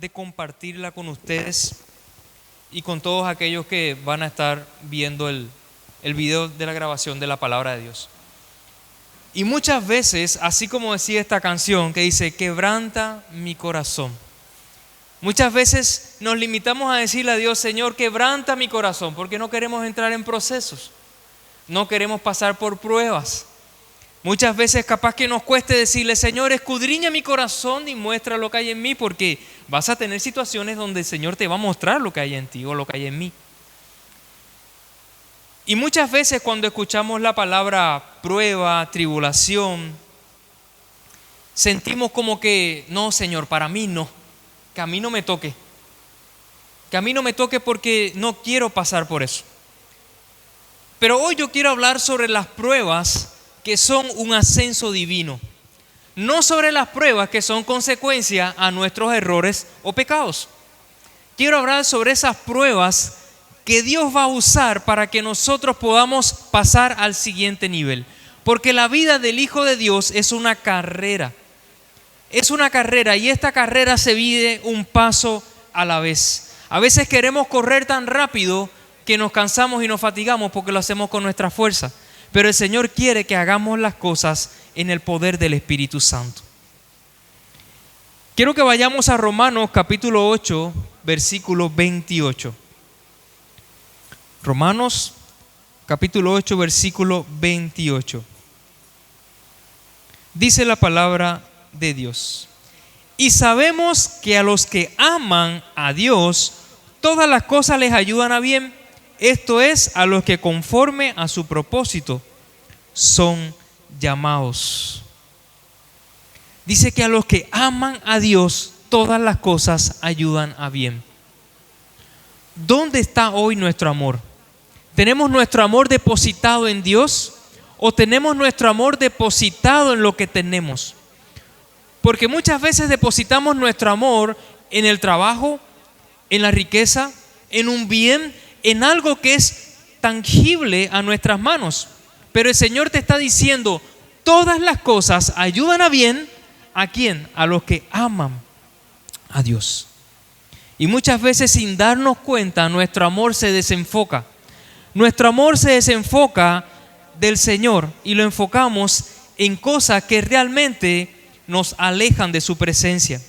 de compartirla con ustedes y con todos aquellos que van a estar viendo el video de la grabación de la palabra de Dios. Y muchas veces, así como decía esta canción que dice, quebranta mi corazón. Muchas veces nos limitamos a decirle a Dios, Señor, quebranta mi corazón, porque no queremos entrar en procesos, no queremos pasar por pruebas. Muchas veces capaz que nos cueste decirle, Señor, escudriña mi corazón y muestra lo que hay en mí, porque vas a tener situaciones donde el Señor te va a mostrar lo que hay en ti o lo que hay en mí. Y muchas veces cuando escuchamos la palabra prueba, tribulación, sentimos como que, no, Señor, para mí no, que a mí no me toque. Que a mí no me toque porque no quiero pasar por eso. Pero hoy yo quiero hablar sobre las pruebas que son un ascenso divino. No sobre las pruebas que son consecuencia a nuestros errores o pecados. Quiero hablar sobre esas pruebas que Dios va a usar para que nosotros podamos pasar al siguiente nivel. Porque la vida del Hijo de Dios es una carrera. Es una carrera y esta carrera se vive un paso a la vez. A veces queremos correr tan rápido que nos cansamos y nos fatigamos porque lo hacemos con nuestra fuerza. Pero el Señor quiere que hagamos las cosas en el poder del Espíritu Santo. Quiero que vayamos a Romanos capítulo 8, versículo 28. Romanos capítulo 8, versículo 28. Dice la palabra de Dios. Y sabemos que a los que aman a Dios, todas las cosas les ayudan a bien. Esto es, a los que conforme a su propósito son llamados. Dice que a los que aman a Dios, todas las cosas ayudan a bien. ¿Dónde está hoy nuestro amor? ¿Tenemos nuestro amor depositado en Dios o tenemos nuestro amor depositado en lo que tenemos? Porque muchas veces depositamos nuestro amor en el trabajo, en la riqueza, en un bien, en algo que es tangible a nuestras manos. Pero el Señor te está diciendo, todas las cosas ayudan a bien. ¿A quién? A los que aman a Dios. Y muchas veces sin darnos cuenta, nuestro amor se desenfoca. Nuestro amor se desenfoca del Señor y lo enfocamos en cosas que realmente nos alejan de su presencia.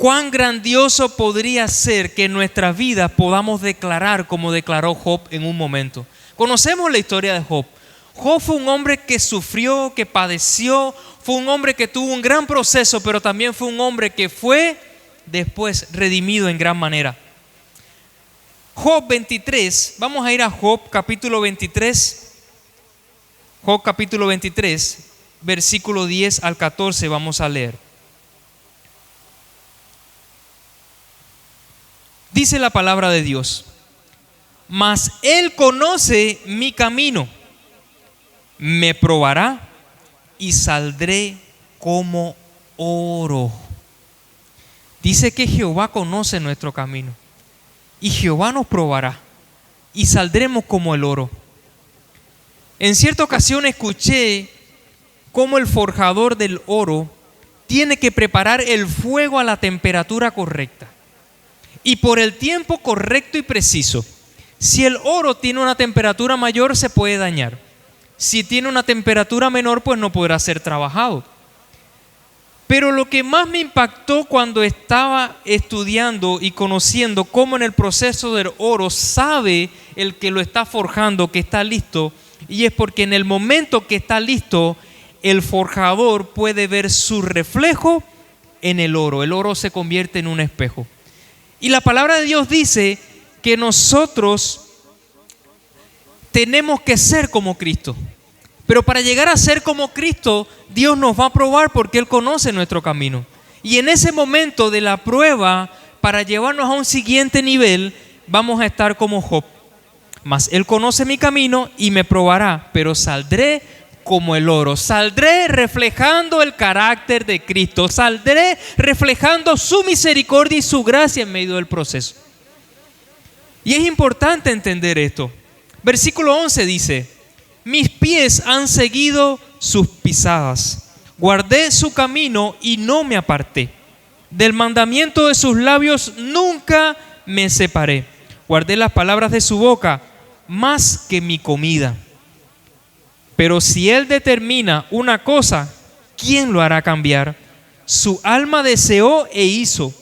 ¿Cuán grandioso podría ser que en nuestras vidas podamos declarar como declaró Job en un momento? Conocemos la historia de Job. Job fue un hombre que sufrió, que padeció, fue un hombre que tuvo un gran proceso, pero también fue un hombre que fue después redimido en gran manera. Job 23, vamos a ir a Job capítulo 23. Job capítulo 23, versículo 10 al 14 vamos a leer. Dice la palabra de Dios, mas Él conoce mi camino, me probará y saldré como oro. Dice que Jehová conoce nuestro camino y Jehová nos probará y saldremos como el oro. En cierta ocasión escuché cómo el forjador del oro tiene que preparar el fuego a la temperatura correcta y por el tiempo correcto y preciso. Si el oro tiene una temperatura mayor, se puede dañar. Si tiene una temperatura menor, pues no podrá ser trabajado. Pero lo que más me impactó cuando estaba estudiando y conociendo cómo en el proceso del oro sabe el que lo está forjando que está listo, y es porque en el momento que está listo, el forjador puede ver su reflejo en el oro. El oro se convierte en un espejo. Y la palabra de Dios dice que nosotros tenemos que ser como Cristo. Pero para llegar a ser como Cristo, Dios nos va a probar porque Él conoce nuestro camino. Y en ese momento de la prueba, para llevarnos a un siguiente nivel, vamos a estar como Job. Mas Él conoce mi camino y me probará, pero saldré como el oro. Saldré reflejando el carácter de Cristo. Saldré reflejando su misericordia y su gracia en medio del proceso. Y es importante entender esto. Versículo 11 dice, mis pies han seguido sus pisadas. Guardé su camino y no me aparté. Del mandamiento de sus labios nunca me separé. Guardé las palabras de su boca más que mi comida. Pero si Él determina una cosa, ¿quién lo hará cambiar? Su alma deseó e hizo,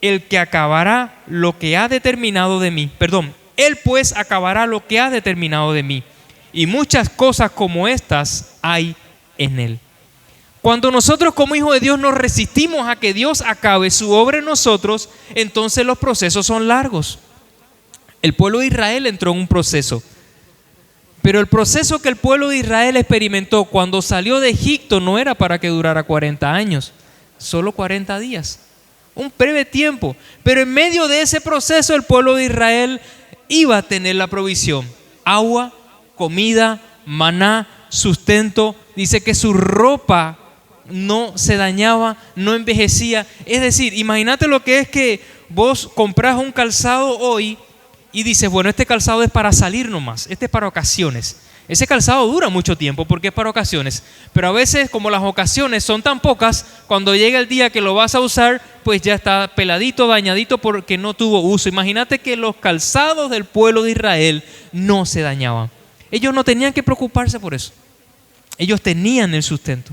el que acabará lo que ha determinado de mí. Perdón, Él pues acabará lo que ha determinado de mí. Y muchas cosas como estas hay en Él. Cuando nosotros como hijos de Dios nos resistimos a que Dios acabe su obra en nosotros, entonces los procesos son largos. El pueblo de Israel entró en un proceso. Pero el proceso que el pueblo de Israel experimentó cuando salió de Egipto no era para que durara 40 años, solo 40 días, un breve tiempo. Pero en medio de ese proceso el pueblo de Israel iba a tener la provisión: agua, comida, maná, sustento. Dice que su ropa no se dañaba, no envejecía. Es decir, imagínate lo que es que vos compras un calzado hoy y dices, bueno, este calzado es para salir nomás, este es para ocasiones. Ese calzado dura mucho tiempo porque es para ocasiones, pero a veces, como las ocasiones son tan pocas, cuando llega el día que lo vas a usar, pues ya está peladito, dañadito porque no tuvo uso. Imagínate que los calzados del pueblo de Israel no se dañaban. Ellos no tenían que preocuparse por eso. Ellos tenían el sustento.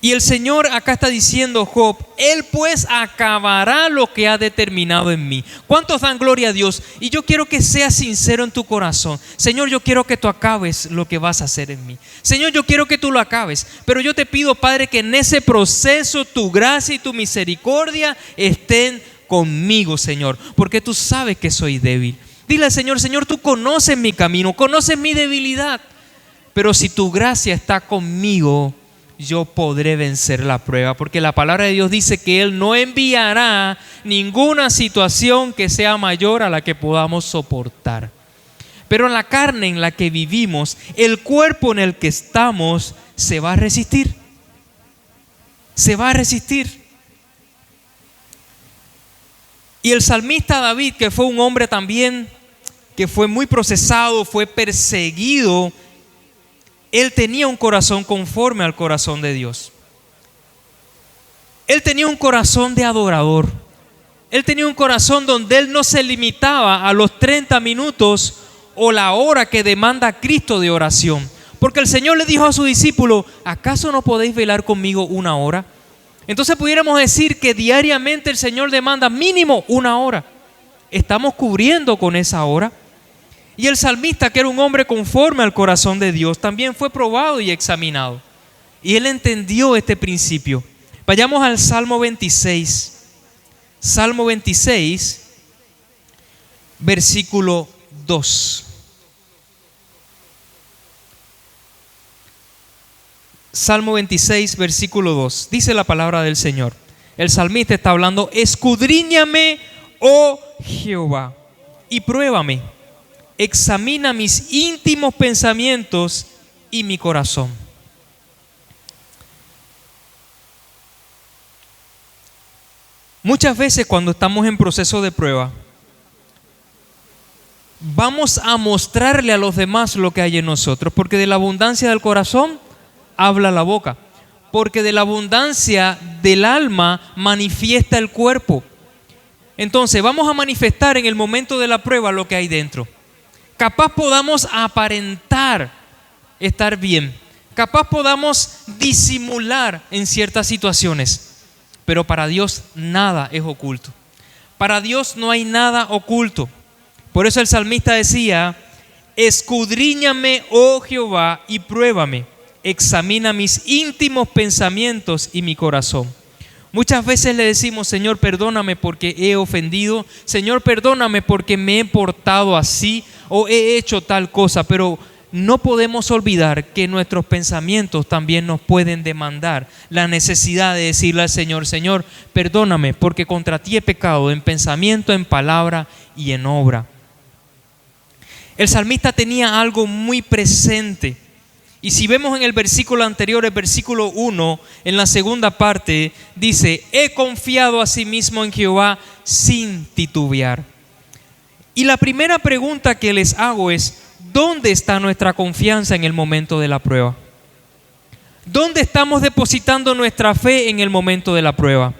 Y el Señor acá está diciendo, Job, Él pues acabará lo que ha determinado en mí. ¿Cuántos dan gloria a Dios? Y yo quiero que seas sincero en tu corazón. Señor, yo quiero que tú acabes lo que vas a hacer en mí. Señor, yo quiero que tú lo acabes. Pero yo te pido, Padre, que en ese proceso tu gracia y tu misericordia estén conmigo, Señor. Porque tú sabes que soy débil. Dile al Señor, Señor, tú conoces mi camino, conoces mi debilidad. Pero si tu gracia está conmigo, yo podré vencer la prueba, porque la palabra de Dios dice que Él no enviará ninguna situación que sea mayor a la que podamos soportar. Pero en la carne en la que vivimos, el cuerpo en el que estamos se va a resistir. Se va a resistir. Y el salmista David, que fue un hombre también que fue muy procesado, fue perseguido, él tenía un corazón conforme al corazón de Dios. Él tenía un corazón de adorador. Él tenía un corazón donde él no se limitaba a los 30 minutos o la hora que demanda Cristo de oración. Porque el Señor le dijo a su discípulo, ¿acaso no podéis velar conmigo una hora? Entonces pudiéramos decir que diariamente el Señor demanda mínimo una hora. ¿Estamos cubriendo con esa hora? Y el salmista, que era un hombre conforme al corazón de Dios, también fue probado y examinado. Y él entendió este principio. Vayamos al Salmo 26. Salmo 26, versículo 2. Salmo 26, versículo 2. Dice la palabra del Señor. El salmista está hablando: escudriñame, oh Jehová, y pruébame. Examina mis íntimos pensamientos y mi corazón. Muchas veces cuando estamos en proceso de prueba, vamos a mostrarle a los demás lo que hay en nosotros, porque de la abundancia del corazón habla la boca, porque de la abundancia del alma manifiesta el cuerpo. Entonces vamos a manifestar en el momento de la prueba lo que hay dentro. Capaz podamos aparentar estar bien, capaz podamos disimular en ciertas situaciones, pero para Dios nada es oculto. Para Dios no hay nada oculto. Por eso el salmista decía: escudriñame, oh Jehová, y pruébame. Examina mis íntimos pensamientos y mi corazón. Muchas veces le decimos: Señor, perdóname porque he ofendido. Señor, perdóname porque me he portado así o he hecho tal cosa. Pero no podemos olvidar que nuestros pensamientos también nos pueden demandar la necesidad de decirle al Señor: Señor, perdóname porque contra ti he pecado en pensamiento, en palabra y en obra. El salmista tenía algo muy presente. Y si vemos en el versículo anterior, el versículo 1, en la segunda parte, dice: he confiado asimismo en Jehová sin titubear. Y la primera pregunta que les hago es: ¿dónde está nuestra confianza en el momento de la prueba? ¿Dónde estamos depositando nuestra fe en el momento de la prueba?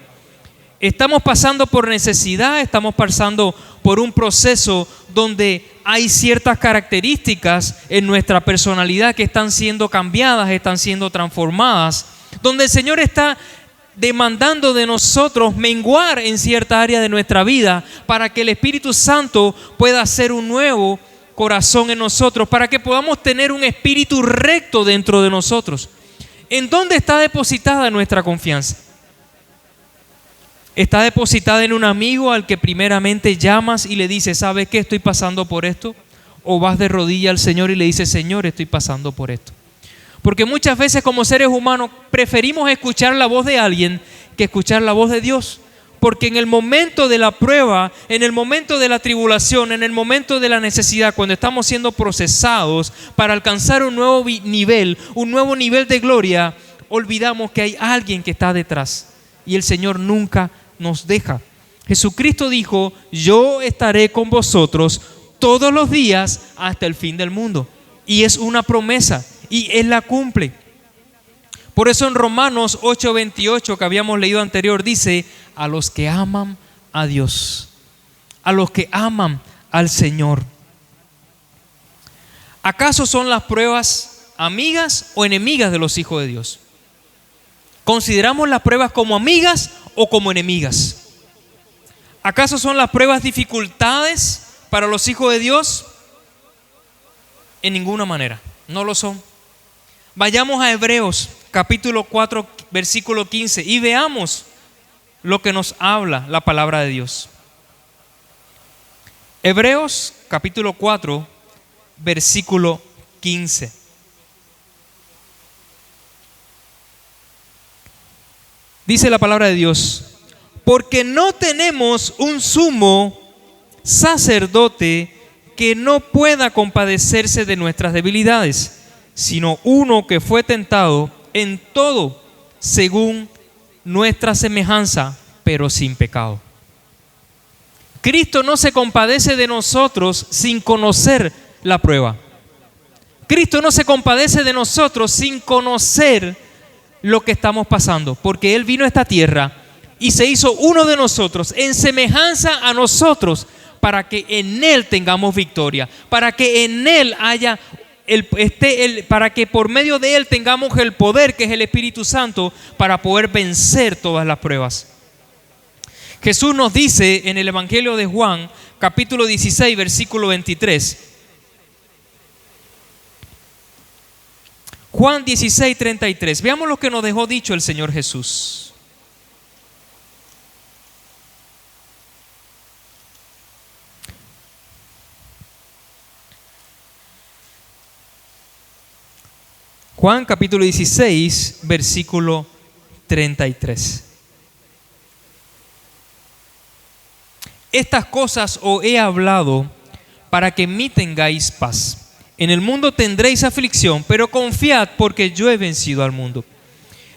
¿Estamos pasando por necesidad? ¿Estamos pasando por un proceso donde hay ciertas características en nuestra personalidad que están siendo cambiadas, están siendo transformadas? Donde el Señor está demandando de nosotros menguar en cierta área de nuestra vida para que el Espíritu Santo pueda hacer un nuevo corazón en nosotros, para que podamos tener un espíritu recto dentro de nosotros. ¿En dónde está depositada nuestra confianza? ¿Está depositada en un amigo al que primeramente llamas y le dices, ¿sabes qué? Estoy pasando por esto. ¿O vas de rodilla al Señor y le dices, Señor, estoy pasando por esto? Porque muchas veces como seres humanos preferimos escuchar la voz de alguien que escuchar la voz de Dios. Porque en el momento de la prueba, en el momento de la tribulación, en el momento de la necesidad, cuando estamos siendo procesados para alcanzar un nuevo nivel de gloria, olvidamos que hay alguien que está detrás. Y el Señor nunca nos deja. Jesucristo dijo, yo estaré con vosotros todos los días hasta el fin del mundo. Y es una promesa y Él la cumple. Por eso en Romanos 8:28 que habíamos leído anterior dice, a los que aman a Dios, a los que aman al Señor. ¿Acaso son las pruebas amigas o enemigas de los hijos de Dios? ¿Consideramos las pruebas como amigas o como enemigas? ¿Acaso son las pruebas dificultades para los hijos de Dios? En ninguna manera, no lo son. Vayamos a Hebreos capítulo 4 versículo 15 y veamos lo que nos habla la palabra de Dios. Hebreos capítulo 4 versículo 15. Dice la palabra de Dios, porque no tenemos un sumo sacerdote que no pueda compadecerse de nuestras debilidades, sino uno que fue tentado en todo según nuestra semejanza, pero sin pecado. Cristo no se compadece de nosotros sin conocer la prueba. Cristo no se compadece de nosotros sin conocer lo que estamos pasando, porque Él vino a esta tierra y se hizo uno de nosotros en semejanza a nosotros para que en Él tengamos victoria, para que en Él haya para que por medio de Él tengamos el poder que es el Espíritu Santo para poder vencer todas las pruebas. Jesús nos dice en el Evangelio de Juan capítulo 16 versículo 23, Juan 16, 33. Veamos lo que nos dejó dicho el Señor Jesús. Juan capítulo 16, versículo 33. Estas cosas os he hablado para que en mí tengáis paz. En el mundo tendréis aflicción, pero confiad porque yo he vencido al mundo.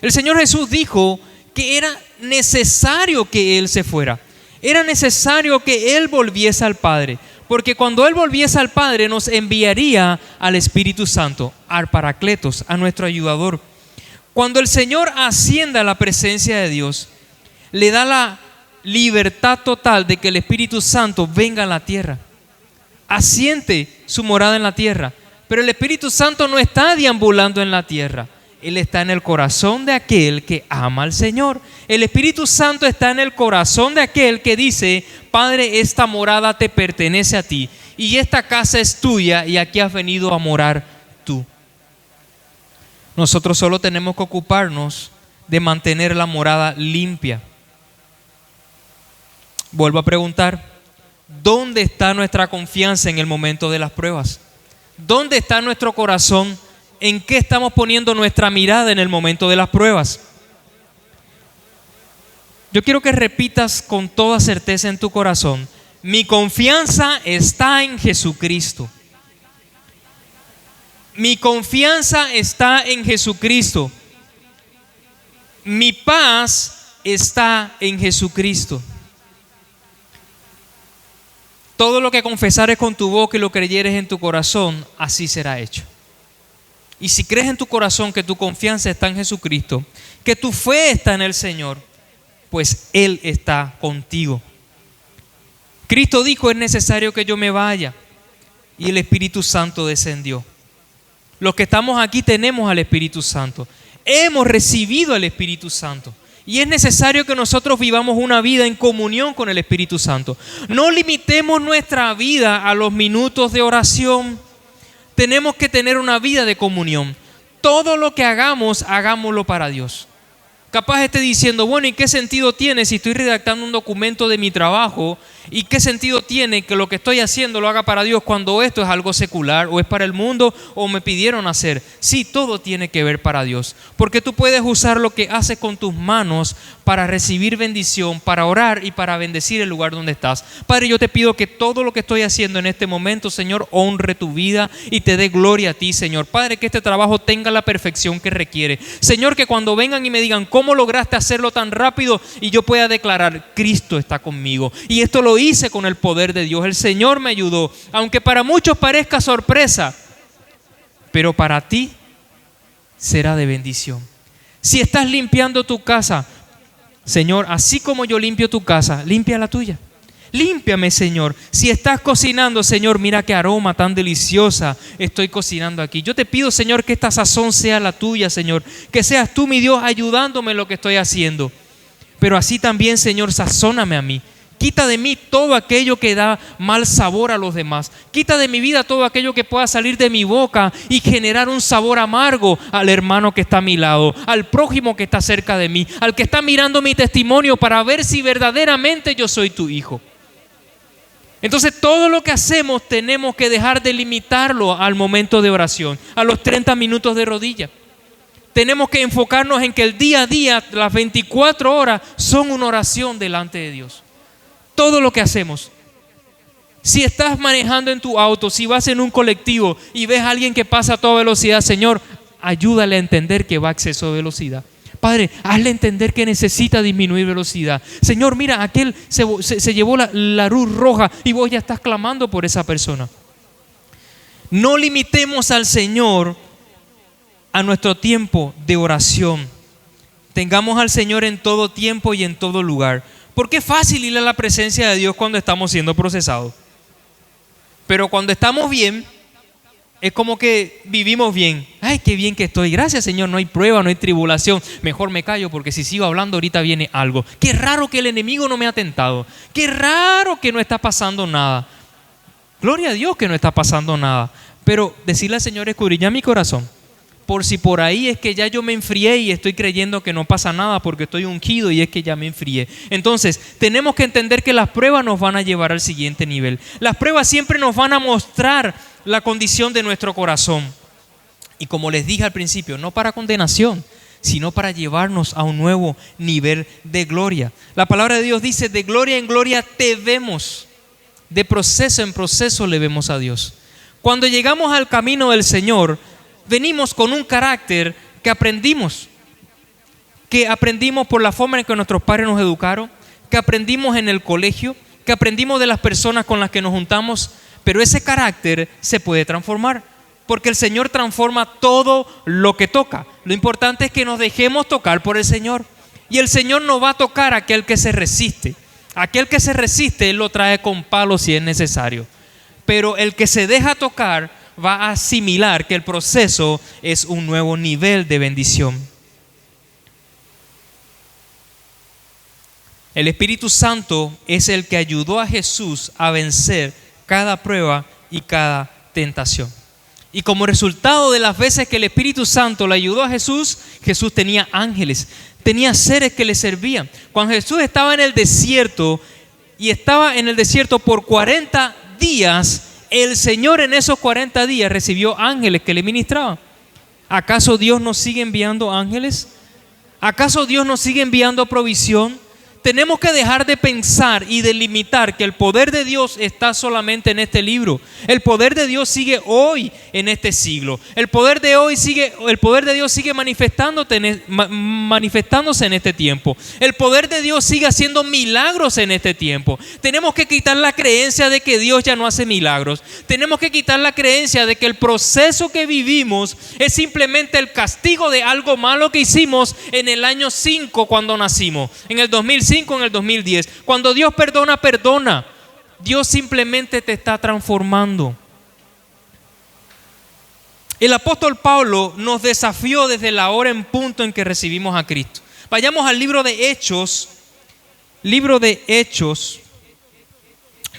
El Señor Jesús dijo que era necesario que Él se fuera. Era necesario que Él volviese al Padre. Porque cuando Él volviese al Padre nos enviaría al Espíritu Santo, al Paracletos, a nuestro ayudador. Cuando el Señor ascienda a la presencia de Dios, le da la libertad total de que el Espíritu Santo venga a la tierra. Asiente su morada en la tierra. Pero el Espíritu Santo no está deambulando en la tierra. Él está en el corazón de aquel que ama al Señor. El Espíritu Santo está en el corazón de aquel que dice, Padre, esta morada te pertenece a ti y esta casa es tuya y aquí has venido a morar tú. Nosotros solo tenemos que ocuparnos de mantener la morada limpia. Vuelvo a preguntar, ¿dónde está nuestra confianza en el momento de las pruebas? ¿Dónde está nuestro corazón? ¿En qué estamos poniendo nuestra mirada en el momento de las pruebas? Yo quiero que repitas con toda certeza en tu corazón, mi confianza está en Jesucristo. Mi confianza está en Jesucristo. Mi paz está en Jesucristo. Todo lo que confesares con tu boca y lo creyeres en tu corazón, así será hecho. y si crees en tu corazón que tu confianza está en Jesucristo, que tu fe está en el Señor, pues Él está contigo. Cristo dijo: es necesario que yo me vaya, y el Espíritu Santo descendió. Los que estamos aquí tenemos al Espíritu Santo. Hemos recibido al Espíritu Santo. Y es necesario que nosotros vivamos una vida en comunión con el Espíritu Santo. No limitemos nuestra vida a los minutos de oración. Tenemos que tener una vida de comunión. Todo lo que hagamos, hagámoslo para Dios. Capaz esté diciendo: bueno, ¿y qué sentido tiene si estoy redactando un documento de mi trabajo? ¿Y qué sentido tiene que lo que estoy haciendo lo haga para Dios cuando esto es algo secular o es para el mundo o me pidieron hacer? Sí, todo tiene que ver para Dios, porque tú puedes usar lo que haces con tus manos para recibir bendición, para orar y para bendecir el lugar donde estás. Padre, yo te pido que todo lo que estoy haciendo en este momento, Señor, honre tu vida y te dé gloria a ti, Señor. Padre, que este trabajo tenga la perfección que requiere. Señor, que cuando vengan y me digan: ¿cómo lograste hacerlo tan rápido? Y yo pueda declarar: Cristo está conmigo. Y esto lo hice con el poder de Dios. El Señor me ayudó. Aunque para muchos parezca sorpresa, pero para ti será de bendición. Si estás limpiando tu casa, Señor, así como yo limpio tu casa, limpia la tuya. Límpiame, Señor. Si estás cocinando, Señor, mira qué aroma tan deliciosa estoy cocinando aquí. Yo te pido, Señor, que esta sazón sea la tuya, Señor. Que seas tú, mi Dios, ayudándome en lo que estoy haciendo. Pero así también, Señor, sazóname a mí. Quita de mí todo aquello que da mal sabor a los demás. Quita de mi vida todo aquello que pueda salir de mi boca y generar un sabor amargo al hermano que está a mi lado, al prójimo que está cerca de mí, al que está mirando mi testimonio para ver si verdaderamente yo soy tu hijo. Entonces todo lo que hacemos tenemos que dejar de limitarlo al momento de oración, a los 30 minutos de rodilla. Tenemos que enfocarnos en que el día a día, las 24 horas, son una oración delante de Dios. Todo lo que hacemos. Si estás manejando en tu auto, si vas en un colectivo y ves a alguien que pasa a toda velocidad, Señor, ayúdale a entender que va a exceso de velocidad. Padre, hazle entender que necesita disminuir velocidad. Señor, mira, aquel se llevó la luz roja y vos ya estás clamando por esa persona. No limitemos al Señor a nuestro tiempo de oración. Tengamos al Señor en todo tiempo y en todo lugar. Porque es fácil ir a la presencia de Dios cuando estamos siendo procesados. Pero cuando estamos bien, es como que vivimos bien. Ay, qué bien que estoy. Gracias, Señor, no hay prueba, no hay tribulación. Mejor me callo porque si sigo hablando ahorita viene algo. Qué raro que el enemigo no me ha tentado. Qué raro que no está pasando nada. Gloria a Dios que no está pasando nada. Pero decirle al Señor: escudriña mi corazón. Por si por ahí es que ya yo me enfrié y estoy creyendo que no pasa nada porque estoy ungido y es que ya me enfrié. Entonces, tenemos que entender que las pruebas nos van a llevar al siguiente nivel. Las pruebas siempre nos van a mostrar la condición de nuestro corazón. Y como les dije al principio, no para condenación, sino para llevarnos a un nuevo nivel de gloria. La palabra de Dios dice: de gloria en gloria te vemos. De proceso en proceso le vemos a Dios. Cuando llegamos al camino del Señor, venimos con un carácter que aprendimos por la forma en que nuestros padres nos educaron, que aprendimos en el colegio, que aprendimos de las personas con las que nos juntamos, pero ese carácter se puede transformar, porque el Señor transforma todo lo que toca. Lo importante es que nos dejemos tocar por el Señor, y el Señor no va a tocar a aquel que se resiste. Aquel que se resiste, Él lo trae con palos si es necesario, pero el que se deja tocar va a asimilar que el proceso es un nuevo nivel de bendición. El Espíritu Santo es el que ayudó a Jesús a vencer cada prueba y cada tentación. Y como resultado de las veces que el Espíritu Santo le ayudó a Jesús, Jesús tenía ángeles, tenía seres que le servían. Cuando Jesús estaba en el desierto y estaba en el desierto por 40 días, el Señor en esos 40 días recibió ángeles que le ministraban. ¿Acaso Dios nos sigue enviando ángeles? ¿Acaso Dios nos sigue enviando provisión? Tenemos que dejar de pensar y de limitar que el poder de Dios está solamente en este libro. El poder de Dios sigue hoy en este siglo. El poder de Dios sigue manifestándose en este tiempo. El poder de Dios sigue haciendo milagros en este tiempo. Tenemos que quitar la creencia de que Dios ya no hace milagros. Tenemos que quitar la creencia de que el proceso que vivimos es simplemente el castigo de algo malo que hicimos en el año 5 cuando nacimos, en el 2005, en el 2010. Cuando Dios perdona, perdona. Dios simplemente te está transformando. El apóstol Pablo nos desafió desde la hora en punto en que recibimos a Cristo. Vayamos al libro de Hechos.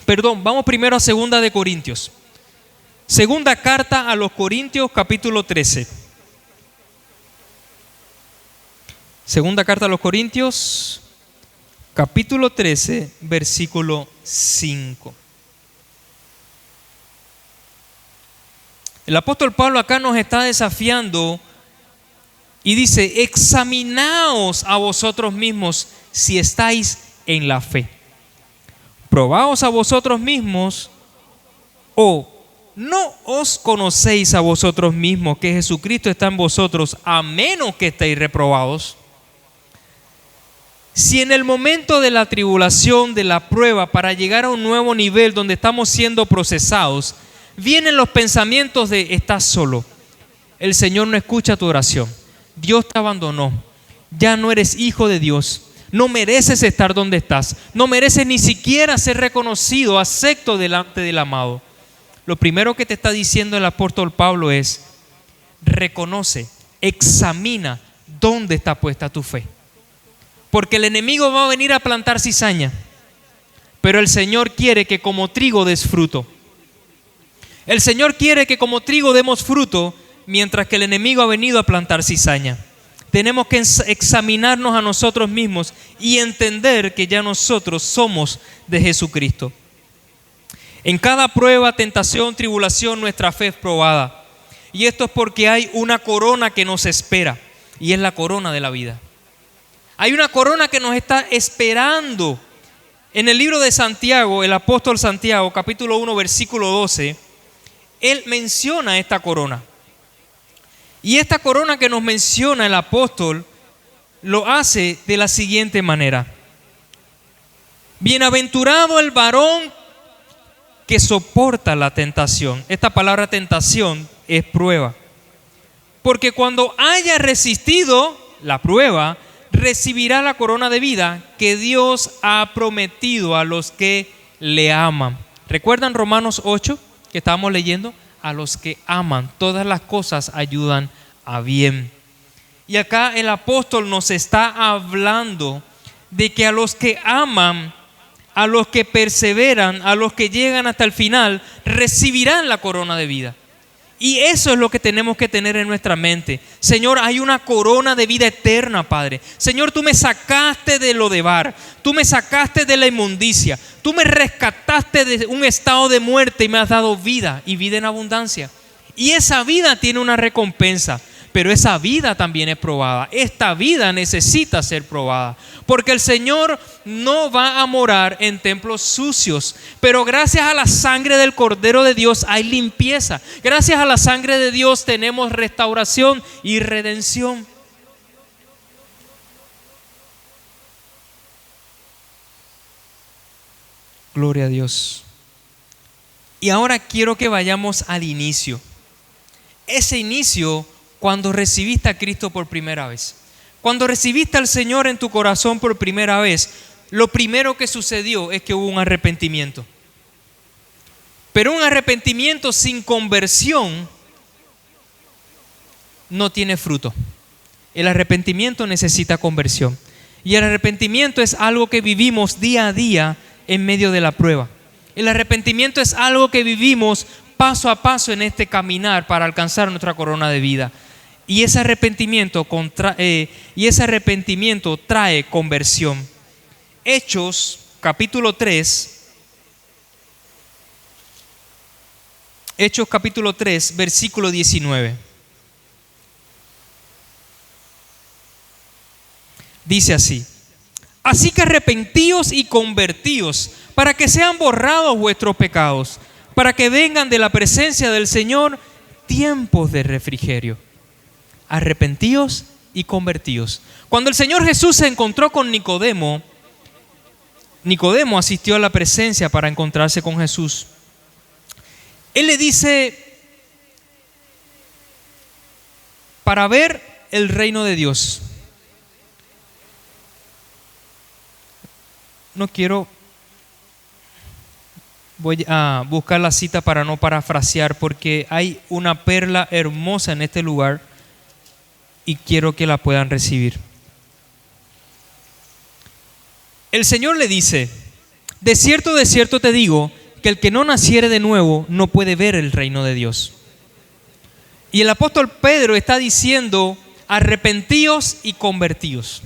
Vamos primero a Segunda de Corintios. Segunda carta a los Corintios, capítulo 13. Segunda carta a los Corintios, capítulo 13, versículo 5. El apóstol Pablo acá nos está desafiando y dice: examinaos a vosotros mismos si estáis en la fe. Probaos a vosotros mismos, o no os conocéis a vosotros mismos que Jesucristo está en vosotros, a menos que estéis reprobados. Si en el momento de la tribulación, de la prueba, para llegar a un nuevo nivel donde estamos siendo procesados, vienen los pensamientos de estás solo, el Señor no escucha tu oración, Dios te abandonó, ya no eres hijo de Dios, no mereces estar donde estás, no mereces ni siquiera ser reconocido, acepto delante del amado. Lo primero que te está diciendo el apóstol Pablo es: reconoce, examina dónde está puesta tu fe. Porque el enemigo va a venir a plantar cizaña, pero el Señor quiere que como trigo des fruto. El Señor quiere que como trigo demos fruto, mientras que el enemigo ha venido a plantar cizaña. Tenemos que examinarnos a nosotros mismos y entender que ya nosotros somos de Jesucristo. En cada prueba, tentación, tribulación, nuestra fe es probada. Y esto es porque hay una corona que nos espera, y es la corona de la vida. Hay una corona que nos está esperando. En el libro de Santiago, el apóstol Santiago, capítulo 1, versículo 12, él menciona esta corona. Y esta corona que nos menciona el apóstol lo hace de la siguiente manera: bienaventurado el varón que soporta la tentación. Esta palabra tentación es prueba. Porque cuando haya resistido la prueba, recibirá la corona de vida que Dios ha prometido a los que le aman. ¿Recuerdan Romanos 8 que estábamos leyendo? A los que aman, todas las cosas ayudan a bien. Y acá el apóstol nos está hablando de que a los que aman, a los que perseveran, a los que llegan hasta el final, recibirán la corona de vida. Y eso es lo que tenemos que tener en nuestra mente. Señor, hay una corona de vida eterna, Padre. Señor, tú me sacaste de lo de bar, tú me sacaste de la inmundicia, tú me rescataste de un estado de muerte y me has dado vida y vida en abundancia. Y esa vida tiene una recompensa, pero esa vida también es probada. Esta vida necesita ser probada, porque el Señor no va a morar en templos sucios, pero gracias a la sangre del Cordero de Dios hay limpieza. Gracias a la sangre de Dios tenemos restauración y redención. Gloria a Dios. Y ahora quiero que vayamos al inicio. Ese inicio cuando recibiste a Cristo por primera vez. Cuando recibiste al Señor en tu corazón por primera vez, lo primero que sucedió es que hubo un arrepentimiento. Pero un arrepentimiento sin conversión no tiene fruto. El arrepentimiento necesita conversión. Y el arrepentimiento es algo que vivimos día a día en medio de la prueba. El arrepentimiento es algo que vivimos paso a paso en este caminar para alcanzar nuestra corona de vida. Y ese arrepentimiento trae conversión. Hechos capítulo 3, versículo 19. Dice así: Así que arrepentíos y convertíos, para que sean borrados vuestros pecados, para que vengan de la presencia del Señor tiempos de refrigerio. Arrepentíos y convertíos. Cuando el Señor Jesús se encontró con Nicodemo, Nicodemo asistió a la presencia para encontrarse con Jesús. Él le dice, para ver el reino de Dios. Voy a buscar la cita para no parafrasear, porque hay una perla hermosa en este lugar y quiero que la puedan recibir. El Señor le dice, de cierto te digo, que el que no naciere de nuevo no puede ver el reino de Dios. Y el apóstol Pedro está diciendo, arrepentíos y convertíos.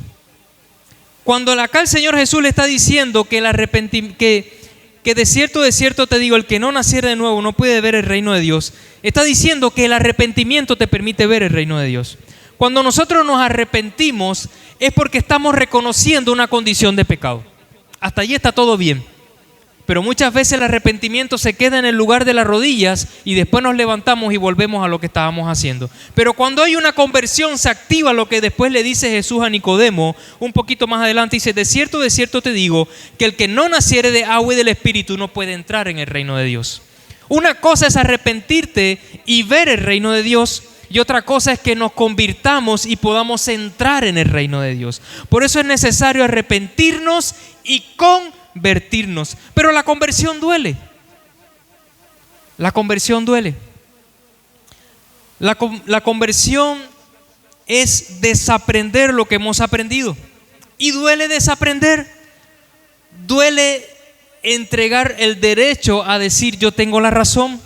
Cuando acá el Señor Jesús le está diciendo que de cierto te digo, el que no naciere de nuevo no puede ver el reino de Dios, está diciendo que el arrepentimiento te permite ver el reino de Dios. Cuando nosotros nos arrepentimos es porque estamos reconociendo una condición de pecado. Hasta allí está todo bien. Pero muchas veces el arrepentimiento se queda en el lugar de las rodillas y después nos levantamos y volvemos a lo que estábamos haciendo. Pero cuando hay una conversión se activa lo que después le dice Jesús a Nicodemo, un poquito más adelante dice, de cierto te digo, que el que no naciere de agua y del Espíritu no puede entrar en el reino de Dios. Una cosa es arrepentirte y ver el reino de Dios, y otra cosa es que nos convirtamos y podamos entrar en el reino de Dios. Por eso es necesario arrepentirnos y convertirnos. Pero la conversión duele. La conversión duele. La conversión es desaprender lo que hemos aprendido. Y duele desaprender. Duele entregar el derecho a decir yo tengo la razón.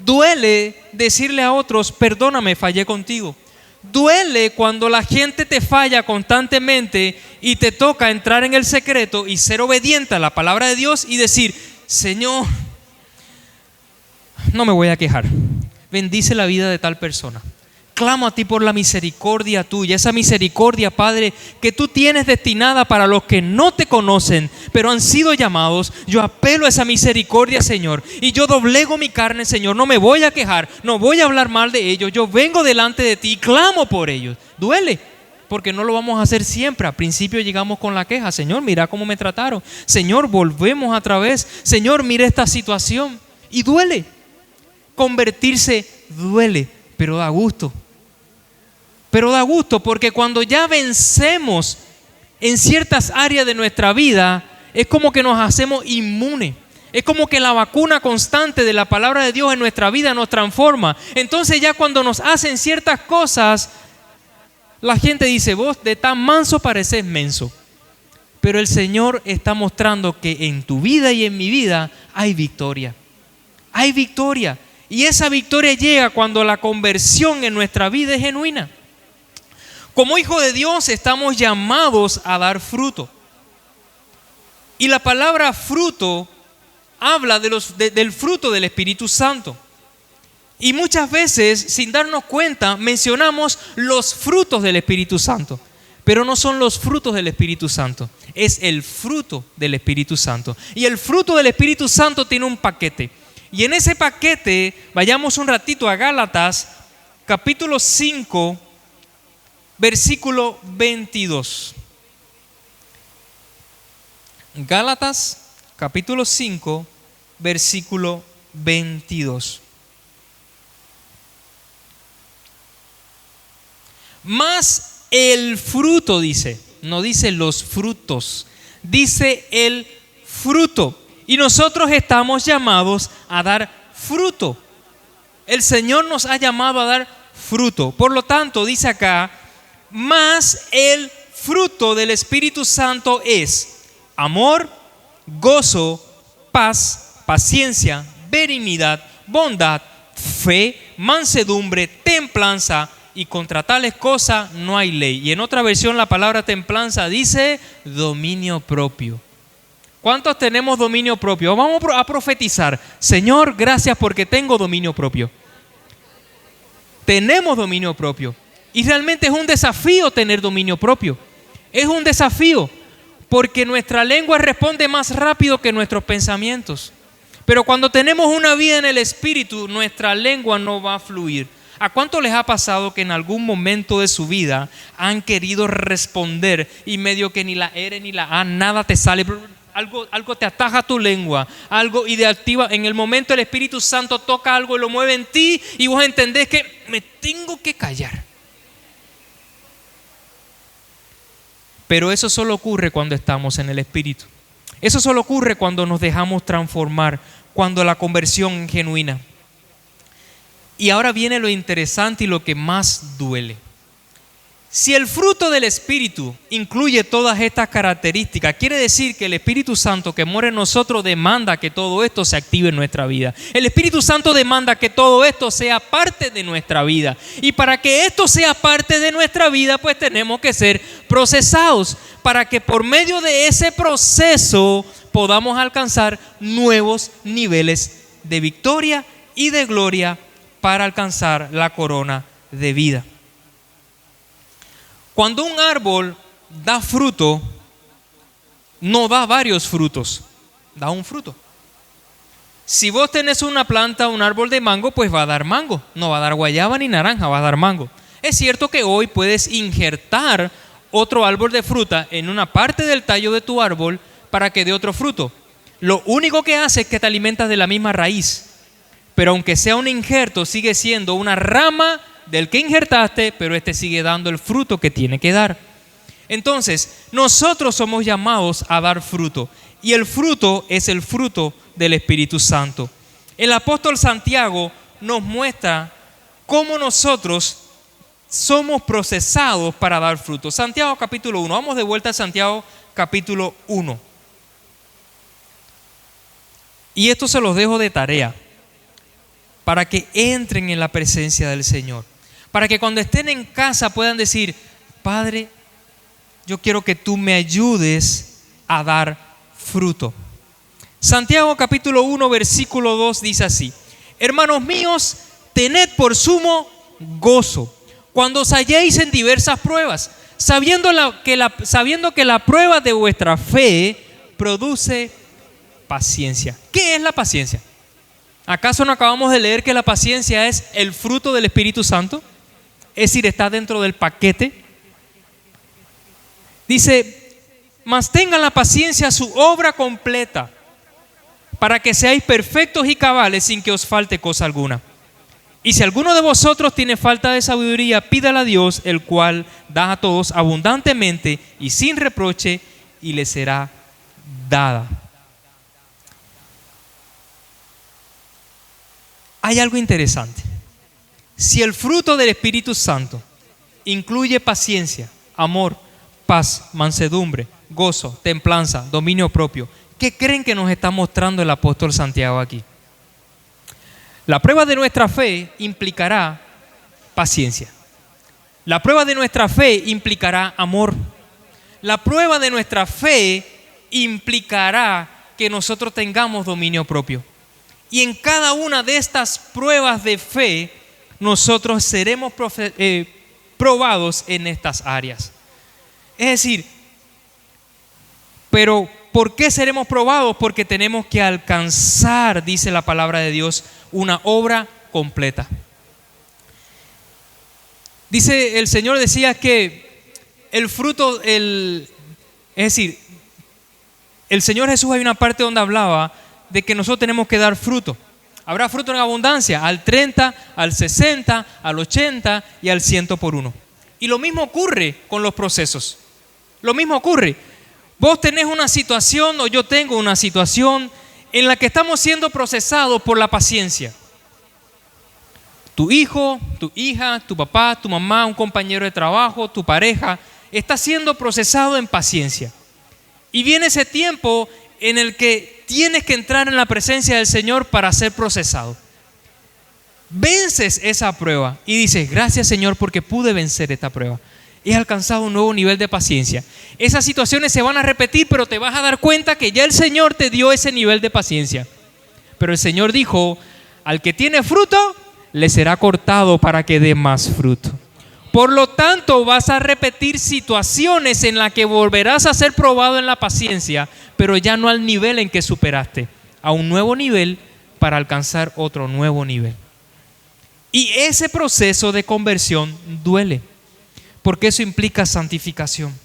Duele decirle a otros, perdóname, fallé contigo. Duele cuando la gente te falla constantemente y te toca entrar en el secreto y ser obediente a la palabra de Dios y decir, Señor, no me voy a quejar. Bendice la vida de tal persona. Clamo a ti por la misericordia tuya, esa misericordia, Padre, que tú tienes destinada para los que no te conocen, pero han sido llamados. Yo apelo a esa misericordia, Señor, y yo doblego mi carne, Señor. No me voy a quejar, no voy a hablar mal de ellos. Yo vengo delante de ti y clamo por ellos. Duele, porque no lo vamos a hacer siempre. Al principio llegamos con la queja, Señor, mira cómo me trataron. Señor, volvemos otra vez. Señor, mira esta situación. Y duele. Convertirse duele, pero da gusto. Pero da gusto porque cuando ya vencemos en ciertas áreas de nuestra vida, es como que nos hacemos inmunes. Es como que la vacuna constante de la palabra de Dios en nuestra vida nos transforma. Entonces ya cuando nos hacen ciertas cosas, la gente dice, vos de tan manso pareces menso. Pero el Señor está mostrando que en tu vida y en mi vida hay victoria. Hay victoria. Y esa victoria llega cuando la conversión en nuestra vida es genuina. Como hijos de Dios estamos llamados a dar fruto. Y la palabra fruto habla del fruto del Espíritu Santo. Y muchas veces, sin darnos cuenta, mencionamos los frutos del Espíritu Santo. Pero no son los frutos del Espíritu Santo, es el fruto del Espíritu Santo. Y el fruto del Espíritu Santo tiene un paquete. Y en ese paquete, vayamos un ratito a Gálatas, capítulo 5, versículo 22. Gálatas, capítulo 5, versículo 22. Mas el fruto, dice, no dice los frutos, dice el fruto. Y nosotros estamos llamados a dar fruto. El Señor nos ha llamado a dar fruto. Por lo tanto, dice acá, mas el fruto del Espíritu Santo es amor, gozo, paz, paciencia, benignidad, bondad, fe, mansedumbre, templanza, y contra tales cosas no hay ley. Y en otra versión la palabra templanza dice dominio propio. ¿Cuántos tenemos dominio propio? Vamos a profetizar. Señor, gracias porque tengo dominio propio. Tenemos dominio propio. Y realmente es un desafío tener dominio propio. Es un desafío. porque nuestra lengua responde más rápido que nuestros pensamientos. Pero cuando tenemos una vida en el Espíritu, nuestra lengua no va a fluir. ¿A cuánto les ha pasado que en algún momento de su vida han querido responder y medio que ni la R ni la A, nada te sale? Algo te ataja tu lengua, algo y te activa. En el momento el Espíritu Santo toca algo y lo mueve en ti y vos entendés que me tengo que callar. Pero eso solo ocurre cuando estamos en el Espíritu. Eso solo ocurre cuando nos dejamos transformar, cuando la conversión es genuina. Y ahora viene lo interesante y lo que más duele. Si el fruto del Espíritu incluye todas estas características, quiere decir que el Espíritu Santo que mora en nosotros demanda que todo esto se active en nuestra vida. El Espíritu Santo demanda que todo esto sea parte de nuestra vida. Y para que esto sea parte de nuestra vida, pues tenemos que ser procesados para que por medio de ese proceso podamos alcanzar nuevos niveles de victoria y de gloria para alcanzar la corona de vida. Cuando un árbol da fruto, no da varios frutos, da un fruto. Si vos tenés una planta, un árbol de mango, pues va a dar mango, no va a dar guayaba ni naranja, va a dar mango. Es cierto que hoy puedes injertar otro árbol de fruta en una parte del tallo de tu árbol para que dé otro fruto. Lo único que hace es que te alimentas de la misma raíz, pero aunque sea un injerto, sigue siendo una rama del que injertaste, pero este sigue dando el fruto que tiene que dar. Entonces, nosotros somos llamados a dar fruto, y el fruto es el fruto del Espíritu Santo. El apóstol Santiago nos muestra cómo nosotros somos procesados para dar fruto. Santiago capítulo 1, vamos de vuelta a Santiago capítulo 1. Y esto se los dejo de tarea, para que entren en la presencia del Señor. Para que cuando estén en casa puedan decir: Padre, yo quiero que tú me ayudes a dar fruto. Santiago capítulo 1 versículo 2 dice así: hermanos míos, tened por sumo gozo cuando os halléis en diversas pruebas, sabiendo que la prueba de vuestra fe produce paciencia. ¿Qué es la paciencia? ¿Acaso no acabamos de leer que la paciencia es el fruto del Espíritu Santo? Es decir, está dentro del paquete. Dice: mas tengan la paciencia su obra completa, para que seáis perfectos y cabales sin que os falte cosa alguna. Y si alguno de vosotros tiene falta de sabiduría, pídala a Dios, el cual da a todos abundantemente y sin reproche, y le será dada. Hay algo interesante. Si el fruto del Espíritu Santo incluye paciencia, amor, paz, mansedumbre, gozo, templanza, dominio propio, ¿qué creen que nos está mostrando el apóstol Santiago aquí? La prueba de nuestra fe implicará paciencia. La prueba de nuestra fe implicará amor. La prueba de nuestra fe implicará que nosotros tengamos dominio propio. Y en cada una de estas pruebas de fe, nosotros seremos probados en estas áreas. Es decir, pero ¿por qué seremos probados? Porque tenemos que alcanzar, dice la palabra de Dios, una obra completa. Dice, el Señor decía que el fruto, es decir, el Señor Jesús, hay una parte donde hablaba de que nosotros tenemos que dar fruto. Habrá fruto en abundancia, al 30, al 60, al 80 y al 100 por uno. Y lo mismo ocurre con los procesos. Lo mismo ocurre. Vos tenés una situación, o yo tengo una situación en la que estamos siendo procesados por la paciencia. Tu hijo, tu hija, tu papá, tu mamá, un compañero de trabajo, tu pareja, está siendo procesado en paciencia. Y viene ese tiempo en el que tienes que entrar en la presencia del Señor para ser procesado. Vences esa prueba y dices: gracias, Señor, porque pude vencer esta prueba. He alcanzado un nuevo nivel de paciencia. Esas situaciones se van a repetir, pero te vas a dar cuenta que ya el Señor te dio ese nivel de paciencia. Pero el Señor dijo: al que tiene fruto, le será cortado para que dé más fruto. Por lo tanto, vas a repetir situaciones en las que volverás a ser probado en la paciencia, pero ya no al nivel en que superaste, a un nuevo nivel para alcanzar otro nuevo nivel. Y ese proceso de conversión duele, porque eso implica santificación.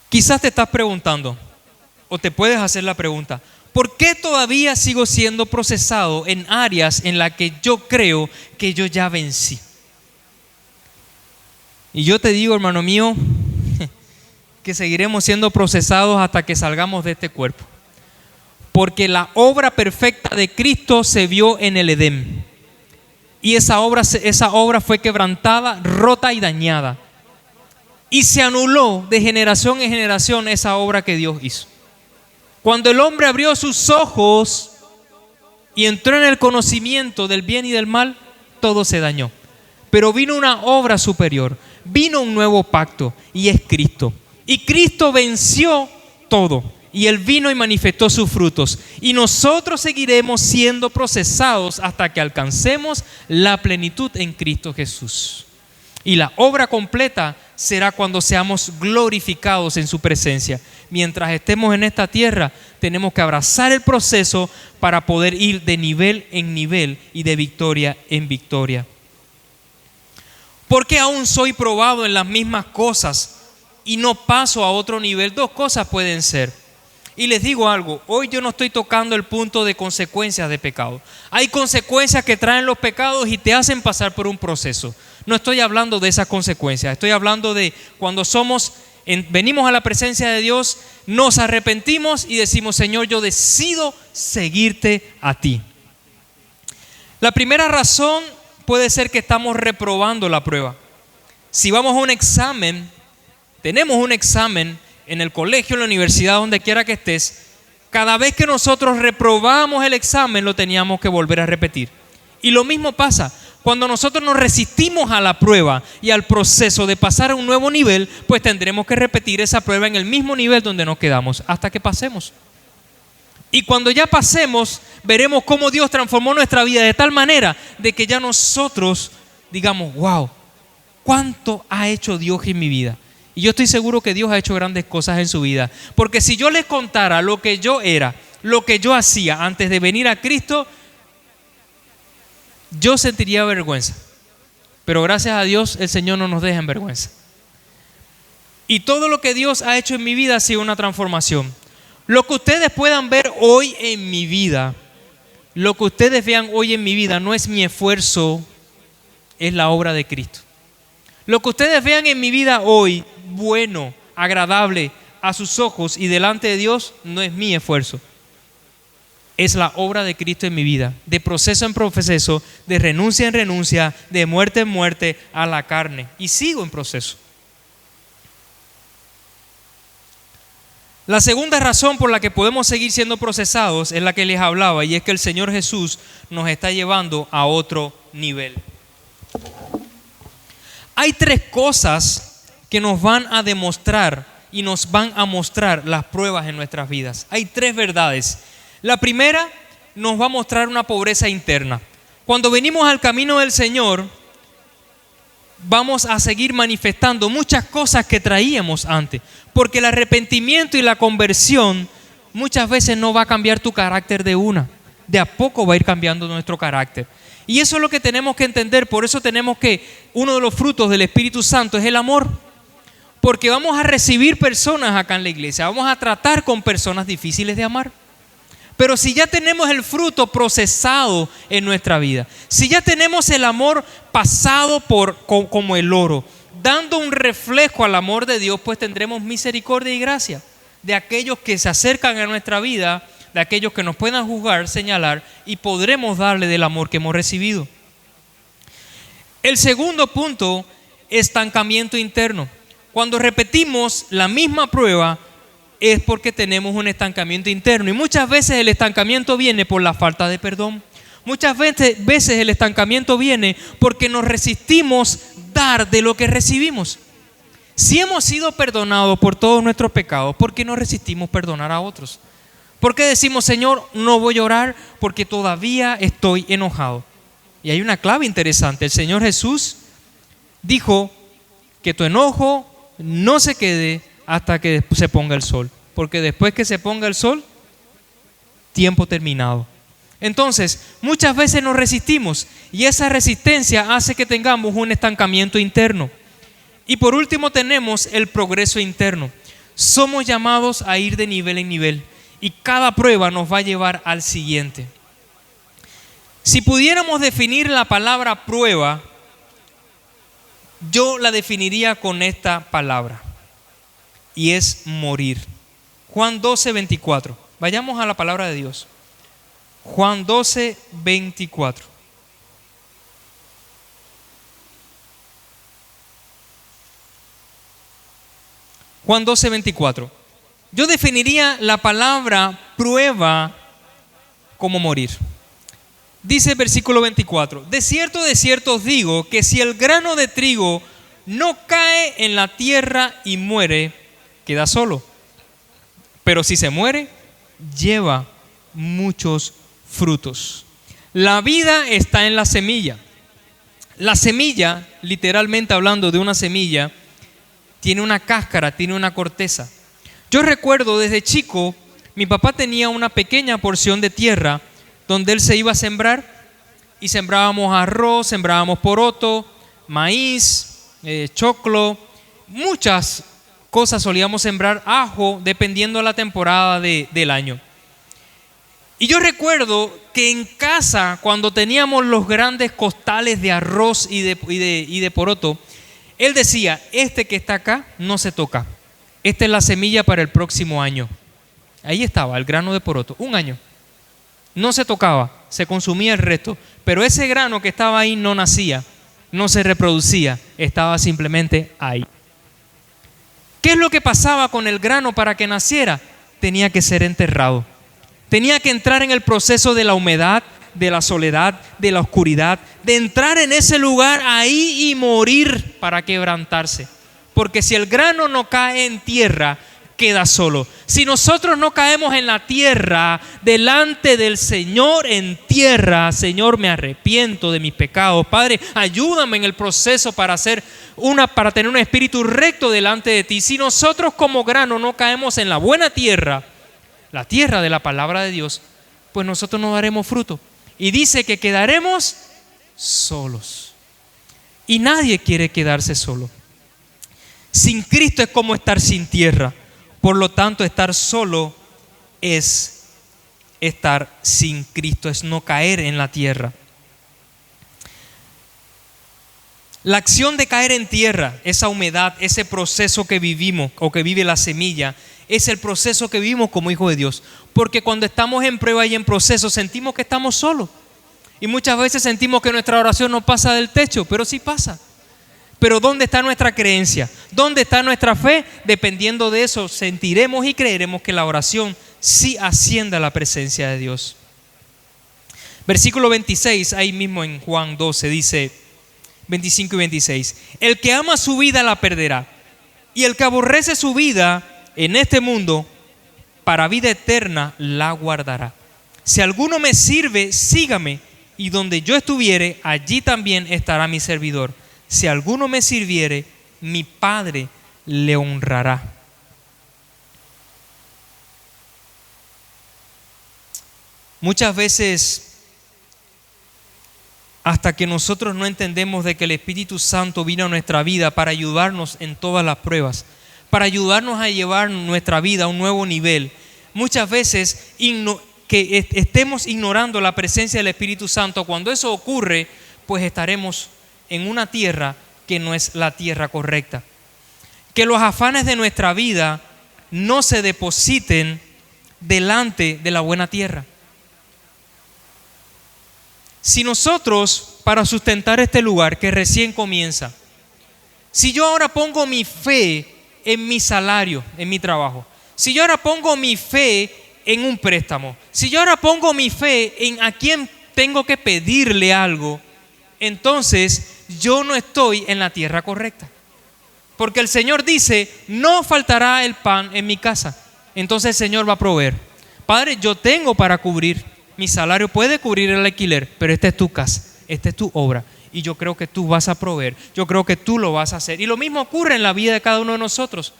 Quizás te estás preguntando, o te puedes hacer la pregunta, ¿por qué todavía sigo siendo procesado en áreas en las que yo creo que yo ya vencí? Y yo te digo, hermano mío, que seguiremos siendo procesados hasta que salgamos de este cuerpo. Porque la obra perfecta de Cristo se vio en el Edén. Y esa obra fue quebrantada, rota y dañada. Y se anuló de generación en generación esa obra que Dios hizo. Cuando el hombre abrió sus ojos y entró en el conocimiento del bien y del mal, todo se dañó. Pero vino una obra superior, vino un nuevo pacto y es Cristo. Y Cristo venció todo y Él vino y manifestó sus frutos. Y nosotros seguiremos siendo procesados hasta que alcancemos la plenitud en Cristo Jesús. Y la obra completa será cuando seamos glorificados en su presencia. Mientras estemos en esta tierra, tenemos que abrazar el proceso para poder ir de nivel en nivel y de victoria en victoria. ¿Por qué aún soy probado en las mismas cosas y no paso a otro nivel? Dos cosas pueden ser. Y les digo algo, hoy yo no estoy tocando el punto de consecuencias de pecado. Hay consecuencias que traen los pecados y te hacen pasar por un proceso. No estoy hablando de esas consecuencias, estoy hablando de cuando venimos a la presencia de Dios, nos arrepentimos y decimos, Señor, yo decido seguirte a ti. La primera razón puede ser que estamos reprobando la prueba. Si vamos a un examen, tenemos un examen en el colegio, en la universidad, donde quiera que estés, cada vez que nosotros reprobamos el examen, lo teníamos que volver a repetir. Y lo mismo pasa. Cuando nosotros nos resistimos a la prueba y al proceso de pasar a un nuevo nivel, pues tendremos que repetir esa prueba en el mismo nivel donde nos quedamos hasta que pasemos. Y cuando ya pasemos, veremos cómo Dios transformó nuestra vida de tal manera de que ya nosotros digamos, wow, ¿cuánto ha hecho Dios en mi vida? Y yo estoy seguro que Dios ha hecho grandes cosas en su vida. Porque si yo les contara lo que yo era, lo que yo hacía antes de venir a Cristo, yo sentiría vergüenza, pero gracias a Dios el Señor no nos deja en vergüenza. Y todo lo que Dios ha hecho en mi vida ha sido una transformación. Lo que ustedes puedan ver hoy en mi vida, lo que ustedes vean hoy en mi vida no es mi esfuerzo, es la obra de Cristo. Lo que ustedes vean en mi vida hoy, bueno, agradable a sus ojos y delante de Dios, no es mi esfuerzo. Es la obra de Cristo en mi vida, de proceso en proceso, de renuncia en renuncia, de muerte en muerte a la carne. Y sigo en proceso. La segunda razón por la que podemos seguir siendo procesados es la que les hablaba, y es que el Señor Jesús nos está llevando a otro nivel. Hay tres cosas que nos van a demostrar y nos van a mostrar las pruebas en nuestras vidas. Hay tres verdades. La primera nos va a mostrar una pobreza interna. Cuando venimos al camino del Señor, vamos a seguir manifestando muchas cosas que traíamos antes. Porque el arrepentimiento y la conversión muchas veces no va a cambiar tu carácter de una. De a poco va a ir cambiando nuestro carácter. Y eso es lo que tenemos que entender. Por eso uno de los frutos del Espíritu Santo es el amor. Porque vamos a recibir personas acá en la iglesia. Vamos a tratar con personas difíciles de amar. Pero si ya tenemos el fruto procesado en nuestra vida, si ya tenemos el amor pasado como el oro, dando un reflejo al amor de Dios, pues tendremos misericordia y gracia de aquellos que se acercan a nuestra vida, de aquellos que nos puedan juzgar, señalar, y podremos darle del amor que hemos recibido. El segundo punto, estancamiento interno. Cuando repetimos la misma prueba, es porque tenemos un estancamiento interno. Y muchas veces el estancamiento viene por la falta de perdón. Muchas veces el estancamiento viene porque nos resistimos dar de lo que recibimos. Si hemos sido perdonados por todos nuestros pecados, ¿por qué no resistimos perdonar a otros? ¿Por qué decimos, Señor, no voy a orar porque todavía estoy enojado? Y hay una clave interesante. El Señor Jesús dijo que tu enojo no se quede hasta que se ponga el sol, porque después que se ponga el sol, tiempo terminado. Entonces, muchas veces nos resistimos y esa resistencia hace que tengamos un estancamiento interno. Y por último tenemos el progreso interno. Somos llamados a ir de nivel en nivel y cada prueba nos va a llevar al siguiente. Si pudiéramos definir la palabra prueba, yo la definiría con esta palabra y es morir. Juan 12:24. Vayamos a la palabra de Dios. Juan 12:24. Juan 12:24. Yo definiría la palabra prueba como morir. Dice el versículo 24: de cierto os digo que si el grano de trigo no cae en la tierra y muere, queda solo. Pero si se muere, lleva muchos frutos. La vida está en la semilla. La semilla, literalmente hablando de una semilla, tiene una cáscara, tiene una corteza. Yo recuerdo desde chico, mi papá tenía una pequeña porción de tierra donde él se iba a sembrar y sembrábamos arroz, sembrábamos poroto, maíz, choclo, muchas cosas solíamos sembrar, ajo, dependiendo de la temporada del año. Y yo recuerdo que en casa, cuando teníamos los grandes costales de arroz y de poroto, él decía: este que está acá no se toca, esta es la semilla para el próximo año. Ahí estaba el grano de poroto, un año. No se tocaba, se consumía el resto, pero ese grano que estaba ahí no nacía, no se reproducía, estaba simplemente ahí. ¿Qué es lo que pasaba con el grano para que naciera? Tenía que ser enterrado, tenía que entrar en el proceso de la humedad, de la soledad, de la oscuridad, de entrar en ese lugar ahí y morir para quebrantarse. Porque si el grano no cae en tierra, queda solo. Si nosotros no caemos en la tierra, delante del Señor en tierra: Señor, me arrepiento de mis pecados, Padre, ayúdame en el proceso para tener un espíritu recto delante de ti. Si nosotros como grano no caemos en la buena tierra, la tierra de la palabra de Dios, pues nosotros no daremos fruto. Y dice que quedaremos solos. Y nadie quiere quedarse solo. Sin Cristo es como estar sin tierra. Por lo tanto, estar solo es estar sin Cristo, es no caer en la tierra. La acción de caer en tierra, esa humedad, ese proceso que vivimos o que vive la semilla, es el proceso que vivimos como hijos de Dios. Porque cuando estamos en prueba y en proceso, sentimos que estamos solos. Y muchas veces sentimos que nuestra oración no pasa del techo, pero sí pasa. Pero ¿dónde está nuestra creencia? ¿Dónde está nuestra fe? Dependiendo de eso, sentiremos y creeremos que la oración sí asciende a la presencia de Dios. Versículo 26, ahí mismo en Juan 12, dice 25 y 26: el que ama su vida la perderá, y el que aborrece su vida en este mundo, para vida eterna la guardará. Si alguno me sirve, sígame, y donde yo estuviere, allí también estará mi servidor. Si alguno me sirviere, mi Padre le honrará. Muchas veces, hasta que nosotros no entendemos de que el Espíritu Santo vino a nuestra vida para ayudarnos en todas las pruebas, para ayudarnos a llevar nuestra vida a un nuevo nivel, muchas veces que estemos ignorando la presencia del Espíritu Santo. Cuando eso ocurre, pues estaremos en una tierra que no es la tierra correcta. Que los afanes de nuestra vida no se depositen delante de la buena tierra. Si nosotros, para sustentar este lugar que recién comienza, si yo ahora pongo mi fe en mi salario, en mi trabajo, si yo ahora pongo mi fe en un préstamo, si yo ahora pongo mi fe en a quién tengo que pedirle algo, entonces yo no estoy en la tierra correcta. Porque el Señor dice: no faltará el pan en mi casa. Entonces el Señor va a proveer. Padre, yo tengo para cubrir, mi salario puede cubrir el alquiler, pero esta es tu casa. esta es tu obra y yo creo que tú vas a proveer, yo creo que tú lo vas a hacer. Y lo mismo ocurre en la vida de cada uno de nosotros.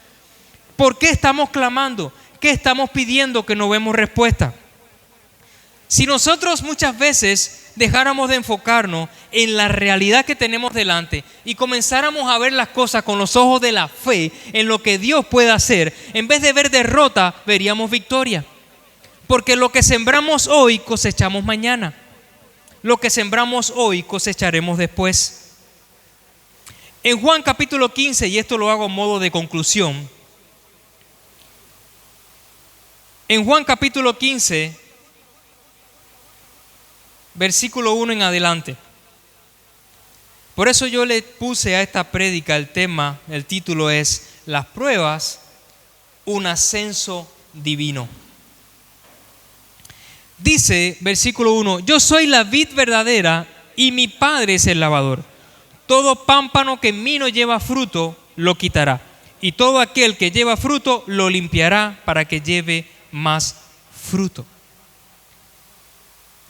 ¿Por qué estamos clamando? ¿Qué estamos pidiendo que no vemos respuesta? Si nosotros muchas veces dejáramos de enfocarnos en la realidad que tenemos delante y comenzáramos a ver las cosas con los ojos de la fe en lo que Dios puede hacer, en vez de ver derrota, veríamos victoria. Porque lo que sembramos hoy cosechamos mañana. Lo que sembramos hoy cosecharemos después. En Juan capítulo 15, y esto lo hago a modo de conclusión. En Juan capítulo 15, versículo 1 en adelante. Por eso yo le puse a esta prédica el tema, el título es Las pruebas, un ascenso divino. Dice, versículo 1, yo soy la vid verdadera y mi Padre es el labrador. Todo pámpano que en mí no lleva fruto, lo quitará. Y todo aquel que lleva fruto, lo limpiará para que lleve más fruto.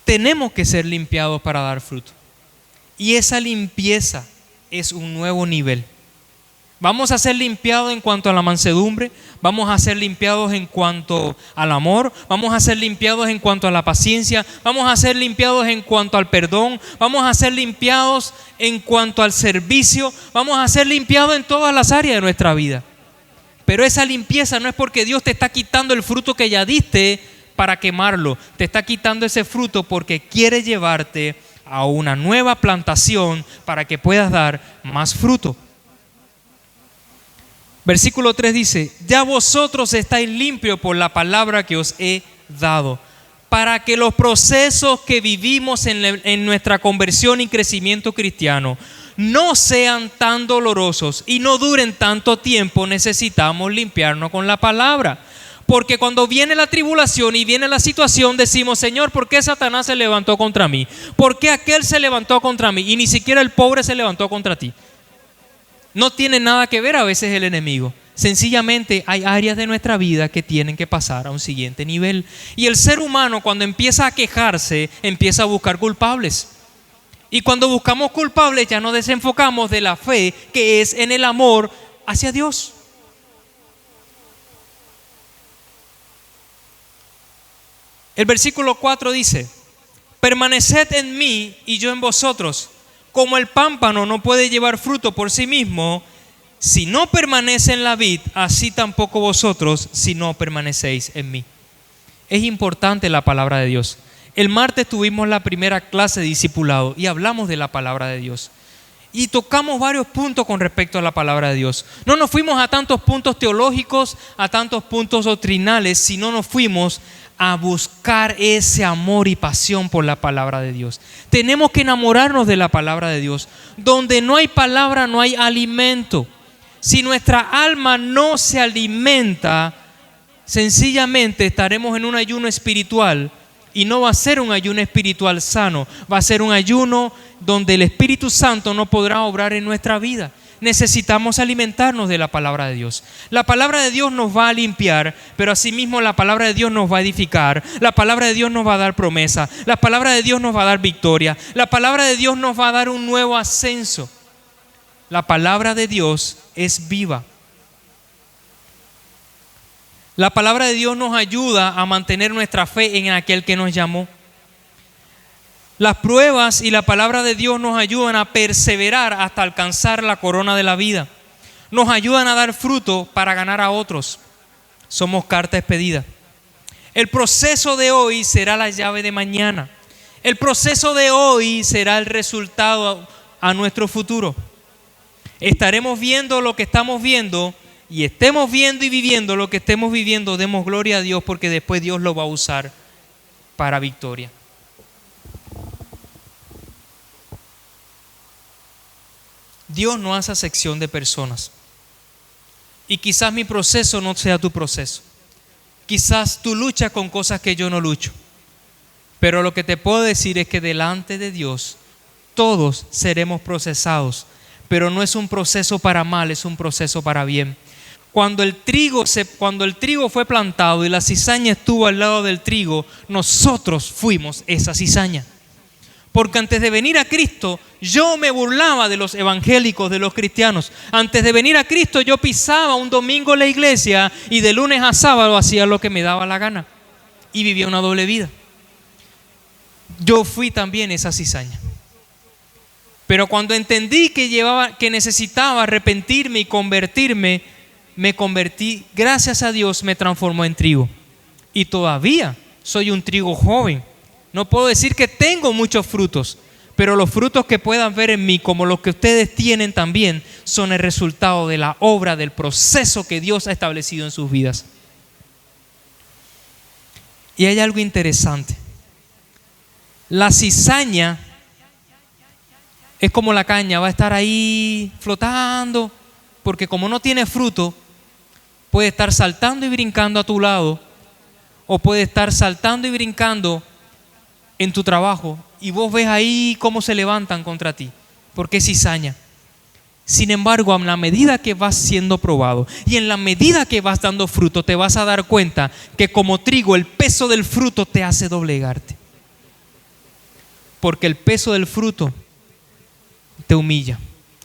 Tenemos que ser limpiados para dar fruto. Y esa limpieza es un nuevo nivel. Vamos a ser limpiados en cuanto a la mansedumbre, vamos a ser limpiados en cuanto al amor, vamos a ser limpiados en cuanto a la paciencia, vamos a ser limpiados en cuanto al perdón, vamos a ser limpiados en cuanto al servicio, vamos a ser limpiados en todas las áreas de nuestra vida. Pero esa limpieza no es porque Dios te está quitando el fruto que ya diste para quemarlo, te está quitando ese fruto porque quiere llevarte a una nueva plantación para que puedas dar más fruto. Versículo 3 dice, ya vosotros estáis limpios por la palabra que os he dado, para que los procesos que vivimos en nuestra conversión y crecimiento cristiano no sean tan dolorosos y no duren tanto tiempo. Necesitamos limpiarnos con la palabra. Porque cuando viene la tribulación y viene la situación, decimos, Señor, ¿por qué Satanás se levantó contra mí? ¿Por qué aquel se levantó contra mí? Y ni siquiera el pobre se levantó contra ti. No tiene nada que ver a veces el enemigo. Sencillamente hay áreas de nuestra vida que tienen que pasar a un siguiente nivel. Y el ser humano, cuando empieza a quejarse, empieza a buscar culpables. Y cuando buscamos culpables ya nos desenfocamos de la fe que es en el amor hacia Dios. El versículo 4 dice, permaneced en mí y yo en vosotros. Como el pámpano no puede llevar fruto por sí mismo, si no permanece en la vid, así tampoco vosotros si no permanecéis en mí. Es importante la palabra de Dios. El martes tuvimos la primera clase de discipulado y hablamos de la palabra de Dios. Y tocamos varios puntos con respecto a la palabra de Dios. No nos fuimos a tantos puntos teológicos, a tantos puntos doctrinales, sino nos fuimos a buscar ese amor y pasión por la palabra de Dios. Tenemos que enamorarnos de la palabra de Dios. Donde no hay palabra, no hay alimento. Si nuestra alma no se alimenta, sencillamente estaremos en un ayuno espiritual. Y no va a ser un ayuno espiritual sano, va a ser un ayuno donde el Espíritu Santo no podrá obrar en nuestra vida. Necesitamos alimentarnos de la palabra de Dios. La palabra de Dios nos va a limpiar, pero asimismo la palabra de Dios nos va a edificar. La palabra de Dios nos va a dar promesa. La palabra de Dios nos va a dar victoria. La palabra de Dios nos va a dar un nuevo ascenso. La palabra de Dios es viva. La palabra de Dios nos ayuda a mantener nuestra fe en aquel que nos llamó. Las pruebas y la palabra de Dios nos ayudan a perseverar hasta alcanzar la corona de la vida. Nos ayudan a dar fruto para ganar a otros. Somos carta expedida. El proceso de hoy será la llave de mañana. El proceso de hoy será el resultado a nuestro futuro. Estaremos viendo lo que estamos viendo y estemos viendo y viviendo lo que estemos viviendo. Demos gloria a Dios porque después Dios lo va a usar para victoria. Dios no hace acepción de personas. Y quizás mi proceso no sea tu proceso. Quizás tú luchas con cosas que yo no lucho. Pero lo que te puedo decir es que delante de Dios todos seremos procesados. Pero no es un proceso para mal, es un proceso para bien. Cuando el trigo fue plantado y la cizaña estuvo al lado del trigo, nosotros fuimos esa cizaña. Porque antes de venir a Cristo, yo me burlaba de los evangélicos, de los cristianos. Antes de venir a Cristo, yo pisaba un domingo en la iglesia y de lunes a sábado hacía lo que me daba la gana. Y vivía una doble vida. Yo fui también esa cizaña. Pero cuando entendí que necesitaba arrepentirme y convertirme, me convertí, gracias a Dios, me transformó en trigo. Y todavía soy un trigo joven. No puedo decir que tengo muchos frutos, pero los frutos que puedan ver en mí, como los que ustedes tienen también, son el resultado de la obra, del proceso que Dios ha establecido en sus vidas. Y hay algo interesante. La cizaña es como la caña, va a estar ahí flotando, porque como no tiene fruto, puede estar saltando y brincando a tu lado, o puede estar saltando y brincando en tu trabajo, y vos ves ahí cómo se levantan contra ti, porque es cizaña. Sin embargo, a la medida que vas siendo probado y en la medida que vas dando fruto, te vas a dar cuenta que como trigo el peso del fruto te hace doblegarte. Porque el peso del fruto te humilla.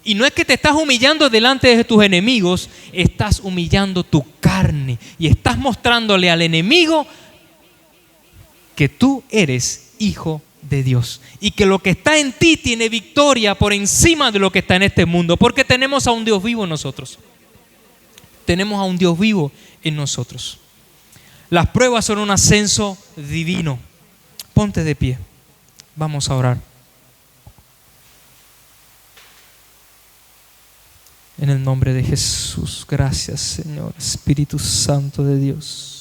Y no es que te estás humillando delante de tus enemigos, estás humillando tu carne y estás mostrándole al enemigo que tú eres hijo de Dios y que lo que está en ti tiene victoria por encima de lo que está en este mundo, porque tenemos a un Dios vivo en nosotros. Tenemos a un Dios vivo en nosotros. Las pruebas son un ascenso divino. Ponte de pie. Vamos a orar. En el nombre de Jesús, gracias Señor, Espíritu Santo de Dios.